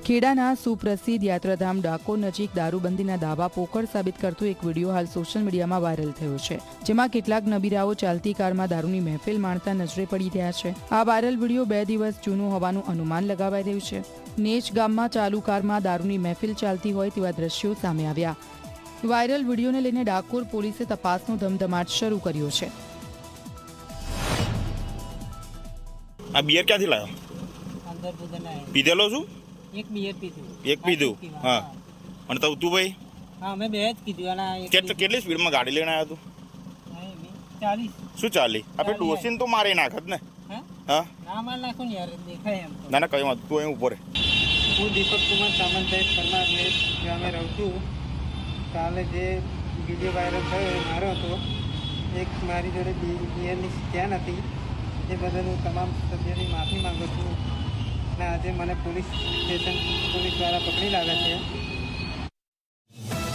ખેડાના સુપ્રસિદ્ધ યાત્રાધામ ડાકોર નજીક દારૂબંધીના દાવા પોકળ સાબિત કરતો એક વિડીયો હાલ સોશિયલ મીડિયામાં વાયરલ થયો છે, જેમાં કેટલાક નબીરાઓ ચાલતી કારમાં દારૂની મહેફિલ માણતા નજરે પડી રહ્યા છે। આ વાયરલ વિડીયો 2 દિવસ જૂનો હોવાનું અનુમાન લગાવાઈ રહ્યું છે। નેચ ગામમાં ચાલુ કારમાં દારૂની મહેફિલ ચાલતી હોય તેવા દ્રશ્યો સામે આવ્યા। વાયરલ વિડીયોને લઈને ડાકોર પોલીસે તપાસનો ધમધમાટ શરૂ કર્યો છે। આ બિયર ક્યાંથી લાવ્યો? અંદર બુધના પીધેલો છું? એક બિયર પીધું। એક પીધું? હા। અને તો તું ભાઈ? હા, મેં બે જ પીધું। અને કેટલી સ્પીડમાં ગાડી લઈને આવ્યો તું? 40। શું 40? આપણે ડોસીને તો મારી નાખત ને? હા, ના માર નાખું ને યાર, દેખાય એમ તો। ના ના, કઈ વાત, તું અહીં ઉપર હું દીપક કુમાર સામંતભાઈ પરમાર ગામે રહું છું। કાલે જે વિડીયો વાયરલ થયો એ મારો હતો। એક મારી જોડે બિયરની સ્કેન હતી, એ બદલ હું તમામ સભ્યોની માફી માંગુ છું। અને આજે મને પોલીસ સ્ટેશન પોલીસ દ્વારા પકડી લાવ્યા છે।